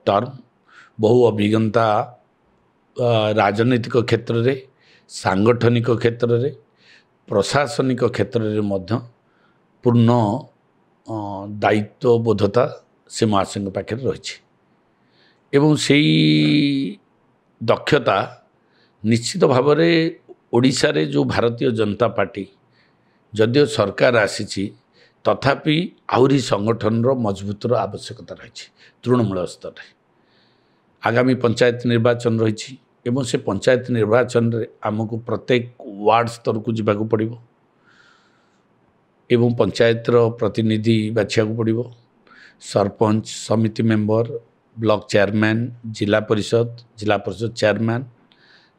term बहु अभिज्ञता राजनैतिक क्षेत्र में सांगठनिक क्षेत्र में प्रशासनिक क्षेत्र में पूर्ण दायित्वबोधता से महाशय पाखे रही एवं से दक्षता निश्चित भाव में ओडिशा रे जो भारतीय जनता पार्टी जदिव सरकार आसी तथापि आहरी संगठन मजबूतर आवश्यकता रही तृणमूल स्तर में आगामी पंचायत निर्वाचन रही एवं से पंचायत निर्वाचन रे आमको प्रत्येक वार्ड स्तर को जावाक पड़ो एवं पंचायतर प्रतिनिधि बाछा पड़ो सरपंच समिति मेंबर ब्लॉक चेयरमैन जिला परिषद चेयरमैन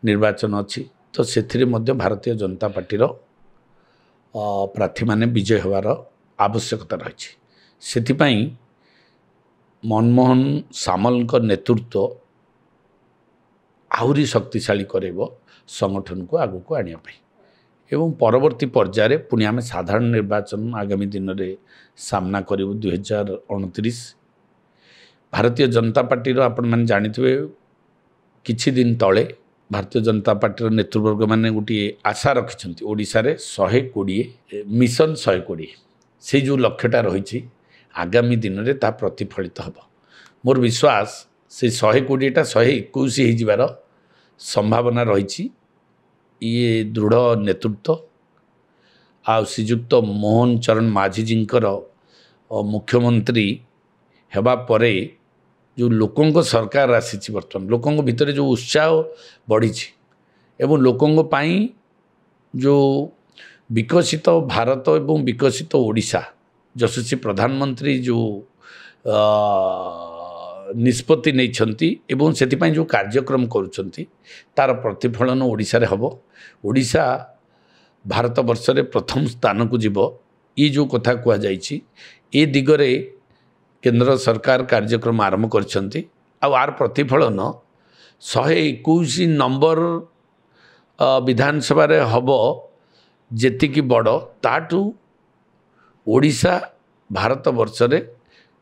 निर्वाचन अच्छी तो से भारतीय जनता पार्टीर प्रार्थी माने विजय होवार आवश्यकता रही से मनमोहन सामल नेतृत्व आहरी शक्तिशाली करेब संगठन को आगू को आने एवं परवर्ती पर्यायर पुणी आम साधारण निर्वाचन आगामी दिन में सामना करूँ 2029 भारतीय जनता पार्टी आपण मैंने जानिथिबे किछि दिन तले भारतीय जनता पार्टी नेतृवर्ग मैंने गोटे आशा रखिंट ओडिशा रे 120 मिशन 120 से जो लक्ष्यटा रही आगामी दिन में ता प्रतिफलित हम मोर विश्वास से 120टा 121 होबार संभावना रही ये दृढ़ नेतृत्व आ श्रीजुक्त मोहन चरण माझी जींकर मुख्यमंत्री हेबा परे जो लोकों सरकार आसी बर्तमान लोकों भितर जो उत्साह बढ़ी एवं लोकों पाई जो विकसित भारत एवं विकसित ओडिशा यशस्वी प्रधानमंत्री जो निष्पत्ति नहीं एवं से जो कार्यक्रम करुँच तार प्रतिफलन ओडिशा रे हबो ओडिशा भारत वर्ष रे प्रथम स्थान को जीव ये जो कथा कह जाए दिगरे केंद्र सरकार कार्यक्रम आरंभ करछंती आर प्रतिफलन 121 नंबर विधानसभा रे हबो जेतिकी बड़ ताटू ओडिशा भारत वर्ष रे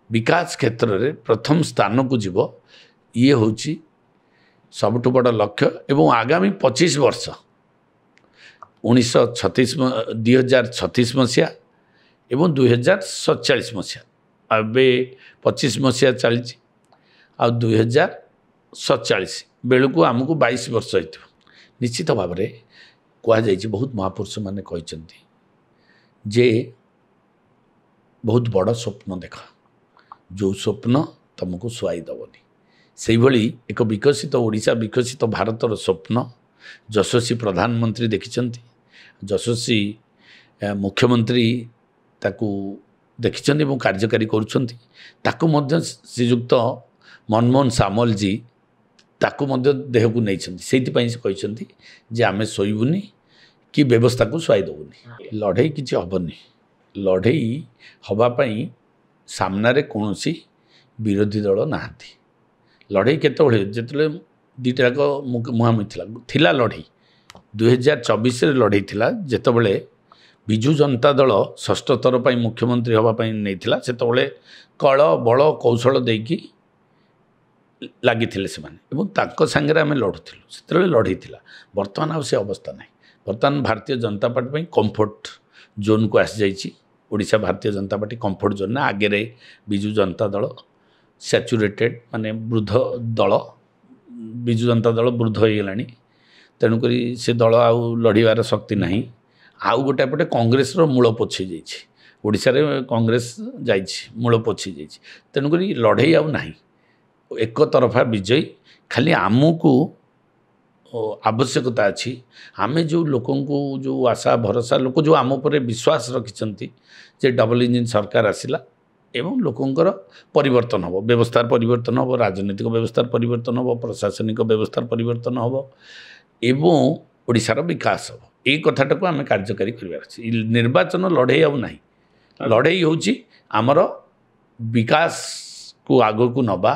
विकास क्षेत्र रे प्रथम स्थान को जीव ये होची सबठु बड़ लक्ष्य एवं आगामी 25 वर्ष 2036 मसीहा एवं 2047 मसीहा अबे 25 मसीहा चली आ 2047 बेलू आमको 22 वर्ष हो निश्चित भाव में कहुई बहुत महापुरुष मैंने कहते जे बहुत बड़ स्वप्न देख जो स्वप्न तुमको शुआई दबनी से भली एक विकसित ओडिशा विकसित भारतर स्वप्न यशस्वी प्रधानमंत्री देखिंट यशस्वी मुख्यमंत्री ताकू देखिंट और कार्यकारी करुँच श्रीजुक्त मनमोहन सामल जी ताकू देह को नहीं से कहते जे आमे शोबुनि कि व्यवस्था को शुआई दबुनि लड़े किसी हेनी लड़े हवापाई सामने कौन विरोधी दल ना लड़े केतबले जिते दुईटा जाक मुहांमुही थिला लड़े 2024 लड़े थिला जितेबले विजु जनता दल षष्ठ थर पर मुख्यमंत्री हाँपाई नहीं से कल बल कौशल देकी लगी सांगे आम लड़ुलु से लड़े बर्तमान आ से अवस्था ना बर्तमान Bharatiya Janata party comfort zone को आसी जाइए Odisha Bharatiya Janata party comfort zone ना आगे विजु जनता दल सैचुरेटेड माने वृद्ध दल विजु जनता दल वृद्ध हो गलानी तेणुक से दल आउ लड़ार शक्ति ना आउ गोटे पटे कांग्रेस मूल पोछी जाइए रे कांग्रेस जाइए मूल पोछी जाइए तेणुक लड़े आउ ना एक तरफा विजयी खाली आमको आवश्यकता अच्छी आमे जो लोकों को जो आशा भरोसा लोक जो आम पर विश्वास रखिंट जे डबल इंजिन सरकार आसला एवं लोकंर परिवर्तन हम व्यवस्थार परिवर्तन हम राजनीतिक व्यवस्थार परिवर्तन हम प्रशासनिक व्यवस्थार परिवर्तन हम एवं ओडिशार विकास हम ये कथाटा को आम कार्यकारी कर निर्वाचन लड़े आउ ना लड़े होमर विकास को आग को नवा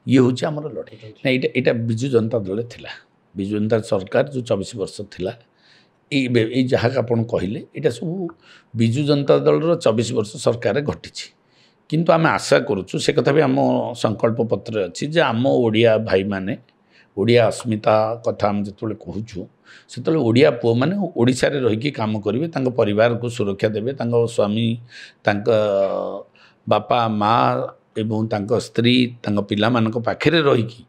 ये हूँ आमर लड़े ना यहाँ विजु जनता दल थिला विजु जनता सरकार जो 24 वर्ष थिला ये जहाँ आप कहले यहाँ सब विजु जनता दल 24 वर्ष सरकार घटी କିନ୍ତୁ ଆମେ ଆଶା କରୁଛୁ ସେ କଥା ବି ଆମ ସଂକଳ୍ପ ପତ୍ରରେ ଅଛି ଯେ ଆମ ଓଡ଼ିଆ ଭାଇମାନେ ଓଡ଼ିଆ अस्मिता କଥା ଆମେ ଯେତେବେଳେ କହୁଛୁ ସେତେବେଳେ ଓଡ଼ିଆ ପୁଅମାନେ ଓଡ଼ିଶାରେ ରହିକି କାମ କରିବେ ତାଙ୍କ ପରିବାରକୁ ସୁରକ୍ଷା ଦେବେ ତାଙ୍କ ସ୍ୱାମୀ ତାଙ୍କ ବାପା ମା ଏବଂ ତାଙ୍କ ସ୍ତ୍ରୀ ତାଙ୍କ ପିଲାମାନଙ୍କ ପାଖରେ ରହିକି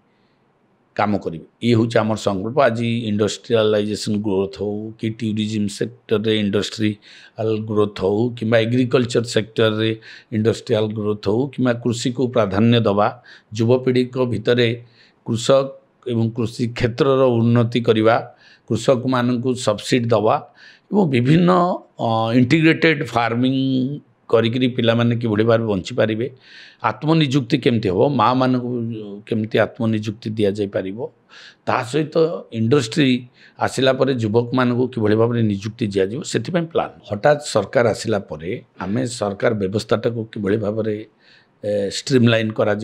କାମ କରିବେ ये हूँ आम संकल्प आज इंडस्ट्रियलाइजेशन ग्रोथ हो कि टूरिज्म सेक्टर रे इंडस्ट्रियल ग्रोथ हो कि एग्रीकल्चर सेक्टर रे इंडस्ट्रियल ग्रोथ हो कि कृषि को प्राधान्य दवा युवपीढ़ी को भितर कृषक एवं कृषि क्षेत्र उन्नति करवा कृषक मानक सब्सिडी दवा एवं विभिन्न इंटीग्रेटेड फार्मिंग करी पिला माने कि भाव बंची पारे आत्मनिजुक्ति केमती हम माँ मान केमती आत्मनिजुक्ति दि जापर ता सहित इंडस्ट्री आसला युवक मानक कि भाव में निजुक्ति दिज्व से प्लान हठात सरकार आसला आम सरकार व्यवस्थाटा को कि भाव में स्ट्रीमलाइन करा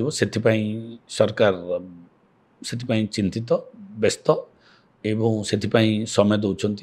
सरकार से चिंतित व्यस्त एवं से समय दौरान